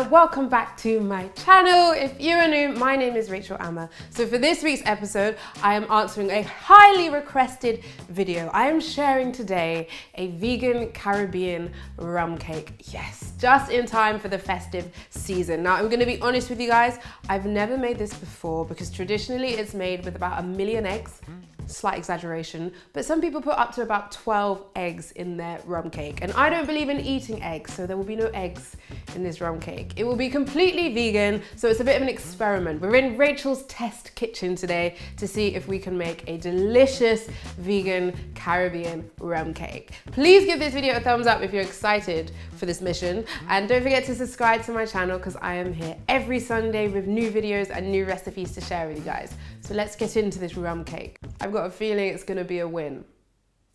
and welcome back to my channel. If you are new, my name is Rachel Amma. So for this week's episode, I am answering a highly requested video. I am sharing today a vegan Caribbean rum cake. Yes, just in time for the festive season. Now, I'm gonna be honest with you guys, I've never made this before because traditionally it's made with about 1 million eggs. Slight exaggeration, but some people put up to about 12 eggs in their rum cake, and I don't believe in eating eggs, so there will be no eggs in this rum cake. It will be completely vegan, so it's a bit of an experiment. We're in Rachel's test kitchen today to see if we can make a delicious vegan Caribbean rum cake. Please give this video a thumbs up if you're excited for this mission, and don't forget to subscribe to my channel because I am here every Sunday with new videos and new recipes to share with you guys. So let's get into this rum cake. I've got a feeling it's gonna be a win.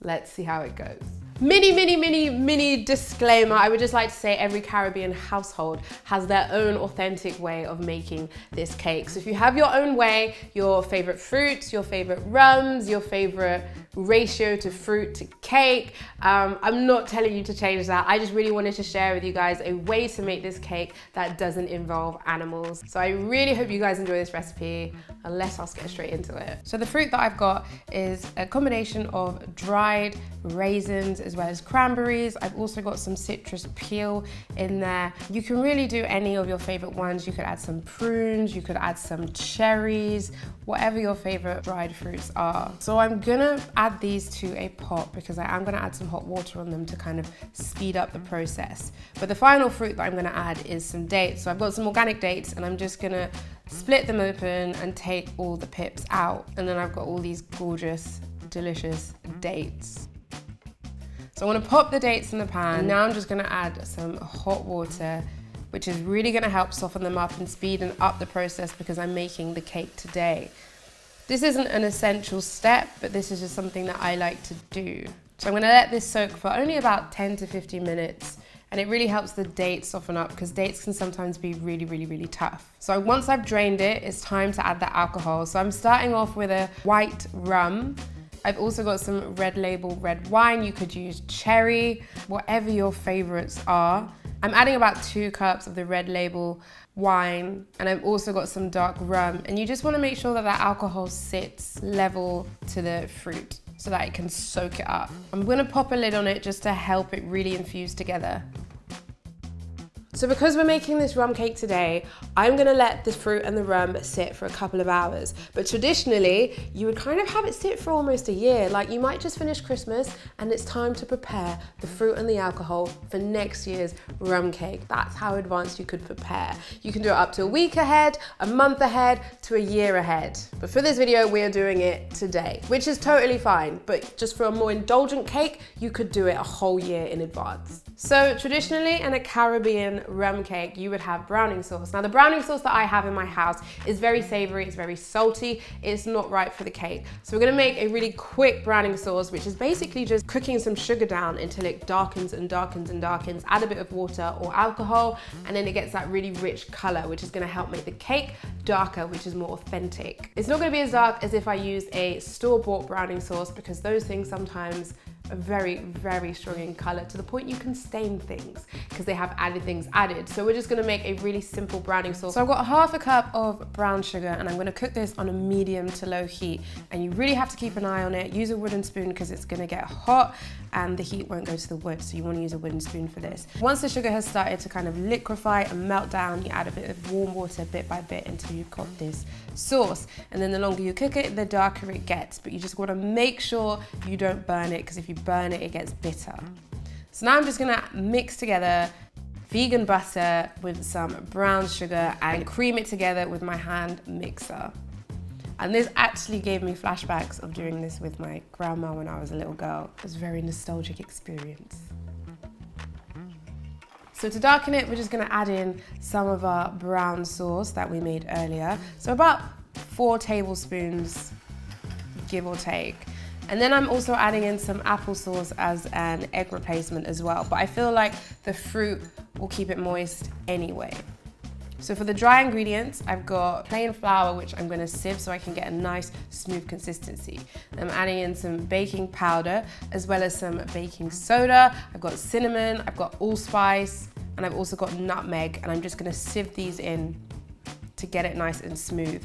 Let's see how it goes. Mini disclaimer. I would just like to say every Caribbean household has their own authentic way of making this cake. So if you have your own way, your favorite fruits, your favorite rums, your favorite ratio to fruit to cake, I'm not telling you to change that. I just really wanted to share with you guys a way to make this cake that doesn't involve animals. So I really hope you guys enjoy this recipe, and let us get straight into it. So the fruit that I've got is a combination of dried raisins as well as cranberries. I've also got some citrus peel in there. You can really do any of your favorite ones. You could add some prunes, you could add some cherries, whatever your favorite dried fruits are. So I'm gonna add these to a pot because I am gonna add some hot water on them to kind of speed up the process. But the final fruit that I'm gonna add is some dates. So I've got some organic dates and I'm just gonna split them open and take all the pips out. And then I've got all these gorgeous, delicious dates. So I want to pop the dates in the pan. And now I'm just going to add some hot water, which is really going to help soften them up and speeden up the process because I'm making the cake today. This isn't an essential step, but this is just something that I like to do. So I'm going to let this soak for only about 10 to 15 minutes. And it really helps the dates soften up because dates can sometimes be really tough. So once I've drained it, it's time to add the alcohol. So I'm starting off with a white rum. I've also got some Lable Red Wine. You could use cherry, whatever your favorites are. I'm adding about 2 cups of the Lable wine, and I've also got some dark rum. And you just want to make sure that that alcohol sits level to the fruit so that it can soak it up. I'm going to pop a lid on it just to help it really infuse together. So because we're making this rum cake today, I'm gonna let the fruit and the rum sit for a couple of hours. But traditionally, you would kind of have it sit for almost a year. Like you might just finish Christmas and it's time to prepare the fruit and the alcohol for next year's rum cake. That's how advanced you could prepare. You can do it up to a week ahead, a month ahead, to a year ahead. But for this video, we are doing it today, which is totally fine. But just for a more indulgent cake, you could do it a whole year in advance. So traditionally in a Caribbean rum cake, you would have browning sauce. Now the browning sauce that I have in my house is very savory, it's very salty, it's not right for the cake. So we're gonna make a really quick browning sauce, which is basically just cooking some sugar down until it darkens and darkens and darkens, add a bit of water or alcohol, and then it gets that really rich color, which is gonna help make the cake darker, which is more authentic. It's not gonna be as dark as if I used a store-bought browning sauce because those things sometimes are very strong in color to the point you can stain things because they have added things added. So we're just gonna make a really simple browning sauce. So I've got 1/2 cup of brown sugar and I'm gonna cook this on a medium to low heat. And you really have to keep an eye on it. Use a wooden spoon because it's gonna get hot and the heat won't go to the wood. So you wanna use a wooden spoon for this. Once the sugar has started to kind of liquefy and melt down, you add a bit of warm water bit by bit until you've got this sauce. And then the longer you cook it, the darker it gets. But you just wanna make sure you don't burn it because if you burn it, it gets bitter. So now I'm just gonna mix together vegan butter with some brown sugar and cream it together with my hand mixer. And this actually gave me flashbacks of doing this with my grandma when I was a little girl. It was a very nostalgic experience. So to darken it, we're just gonna add in some of our brown sauce that we made earlier. So about 4 tablespoons, give or take. And then I'm also adding in some applesauce as an egg replacement as well. But I feel like the fruit will keep it moist anyway. So for the dry ingredients, I've got plain flour, which I'm gonna sieve so I can get a nice smooth consistency. I'm adding in some baking powder, as well as some baking soda. I've got cinnamon, I've got allspice, and I've also got nutmeg, and I'm just gonna sieve these in to get it nice and smooth.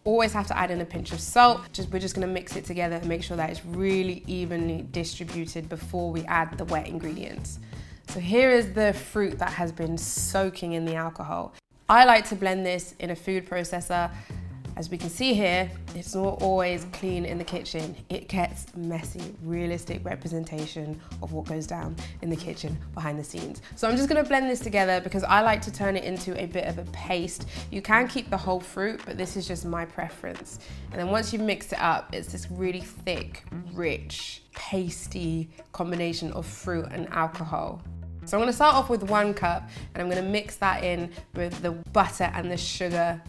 Always have to add in a pinch of salt. We're just gonna mix it together and make sure that it's really evenly distributed before we add the wet ingredients. So here is the fruit that has been soaking in the alcohol. I like to blend this in a food processor. As we can see here, it's not always clean in the kitchen. It gets messy, realistic representation of what goes down in the kitchen behind the scenes. So I'm just gonna blend this together because I like to turn it into a bit of a paste. You can keep the whole fruit, but this is just my preference. And then once you've mixed it up, it's this really thick, rich, pasty combination of fruit and alcohol. So I'm gonna start off with 1 cup, and I'm gonna mix that in with the butter and the sugar.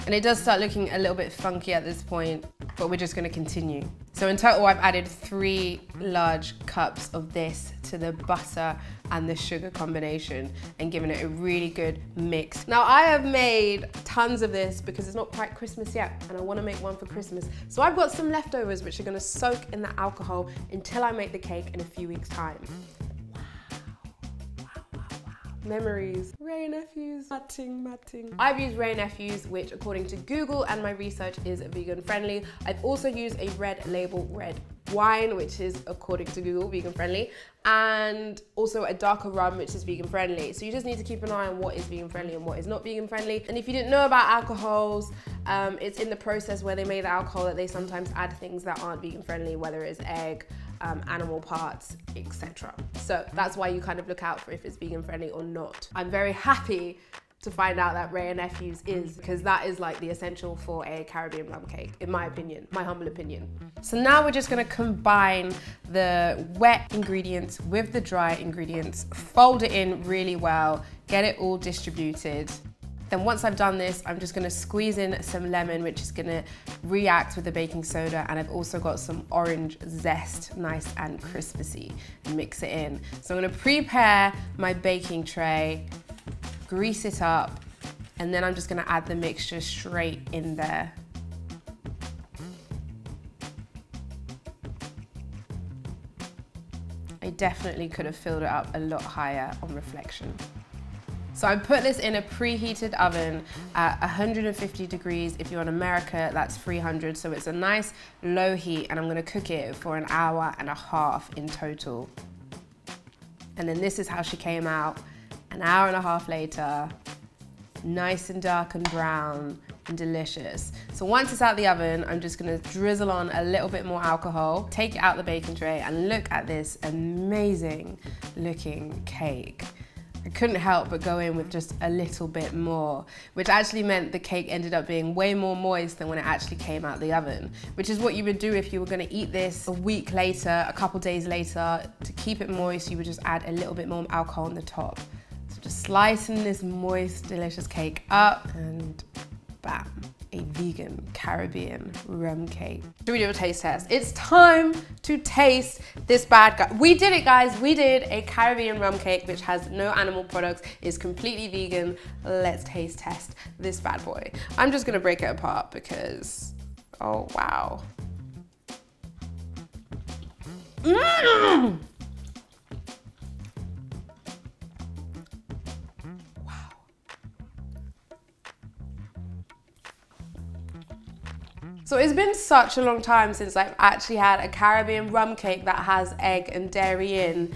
And it does start looking a little bit funky at this point, but we're just gonna continue. So in total, I've added 3 large cups of this to the butter and the sugar combination and given it a really good mix. Now I have made tons of this because it's not quite Christmas yet, and I wanna make one for Christmas. So I've got some leftovers which are gonna soak in the alcohol until I make the cake in a few weeks' time. Memories. Wrey and Nephews. Matting. I've used Wrey and Nephews, which according to Google and my research is vegan friendly. I've also used a Lable Red Wine, which is according to Google vegan friendly, and also a darker rum, which is vegan friendly. So you just need to keep an eye on what is vegan friendly and what is not vegan friendly. And if you didn't know about alcohols, it's in the process where they made the alcohol that they sometimes add things that aren't vegan friendly, whether it's egg, animal parts, etc. So that's why you kind of look out for if it's vegan friendly or not. I'm very happy to find out that Wrey and Nephews is, because that is like the essential for a Caribbean rum cake, in my opinion, my humble opinion. So now we're just gonna combine the wet ingredients with the dry ingredients, fold it in really well, get it all distributed. Then once I've done this, I'm just gonna squeeze in some lemon, which is gonna react with the baking soda, and I've also got some orange zest, nice and crispy, and mix it in. So I'm gonna prepare my baking tray, grease it up, and then I'm just gonna add the mixture straight in there. I definitely could have filled it up a lot higher on reflection. So I put this in a preheated oven at 150 degrees. If you're in America, that's 300. So it's a nice low heat, and I'm gonna cook it for 1.5 hours in total. And then this is how she came out 1.5 hours later, nice and dark and brown and delicious. So once it's out the oven, I'm just gonna drizzle on a little bit more alcohol, take it out the baking tray, and look at this amazing looking cake. I couldn't help but go in with just a little bit more, which actually meant the cake ended up being way more moist than when it actually came out the oven, which is what you would do if you were gonna eat this a week later, a couple days later. To keep it moist, you would just add a little bit more alcohol on the top. So just slicing this moist, delicious cake up, and bam, a vegan Caribbean rum cake. Should we do a taste test? It's time to taste this bad guy. We did it, guys. We did a Caribbean rum cake which has no animal products, is completely vegan. Let's taste test this bad boy. I'm just gonna break it apart because, oh wow. Mmm! So it's been such a long time since I've actually had a Caribbean rum cake that has egg and dairy in.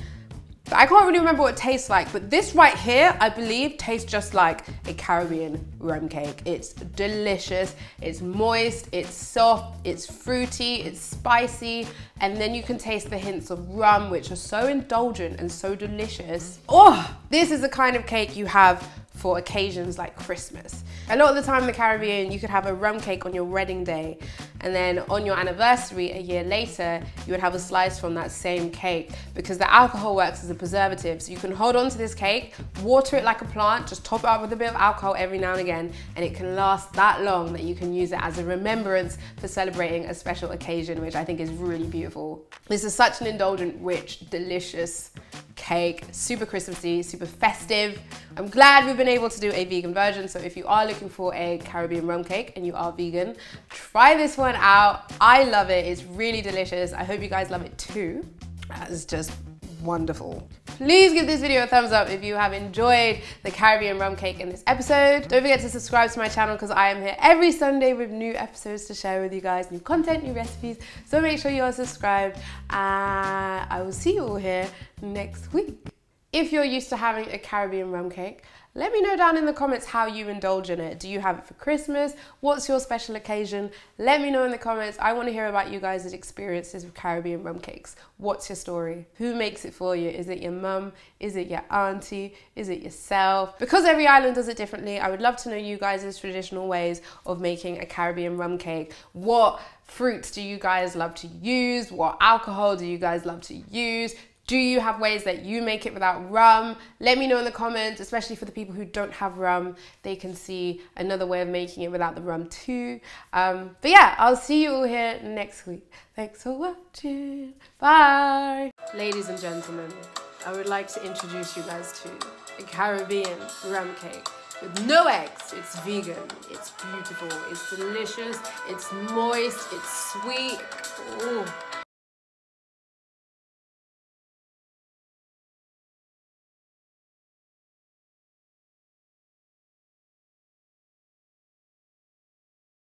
I can't really remember what it tastes like, but this right here, I believe, tastes just like a Caribbean rum cake. It's delicious, it's moist, it's soft, it's fruity, it's spicy, and then you can taste the hints of rum, which are so indulgent and so delicious. Oh, this is the kind of cake you have for occasions like Christmas. A lot of the time in the Caribbean, you could have a rum cake on your wedding day, and then on your anniversary a year later, you would have a slice from that same cake, because the alcohol works as a preservative. So you can hold on to this cake, water it like a plant, just top it up with a bit of alcohol every now and again, and it can last that long that you can use it as a remembrance for celebrating a special occasion, which I think is really beautiful. This is such an indulgent, rich, delicious cake, super Christmassy, super festive. I'm glad we've been able to do a vegan version, so if you are looking for a Caribbean rum cake and you are vegan, try this one out. I love it, it's really delicious. I hope you guys love it too. It's just wonderful. Please give this video a thumbs up if you have enjoyed the Caribbean rum cake in this episode. Don't forget to subscribe to my channel because I am here every Sunday with new episodes to share with you guys, new content, new recipes. So make sure you are subscribed, and I will see you all here next week. If you're used to having a Caribbean rum cake, let me know down in the comments how you indulge in it. Do you have it for Christmas? What's your special occasion? Let me know in the comments. I want to hear about you guys' experiences with Caribbean rum cakes. What's your story? Who makes it for you? Is it your mum? Is it your auntie? Is it yourself? Because every island does it differently, I would love to know you guys' traditional ways of making a Caribbean rum cake. What fruits do you guys love to use? What alcohol do you guys love to use? Do you have ways that you make it without rum? Let me know in the comments, especially for the people who don't have rum. They can see another way of making it without the rum too. But yeah, I'll see you all here next week. Thanks for watching. Bye. Ladies and gentlemen, I would like to introduce you guys to a Caribbean rum cake with no eggs. It's vegan, it's beautiful, it's delicious, it's moist, it's sweet. Ooh.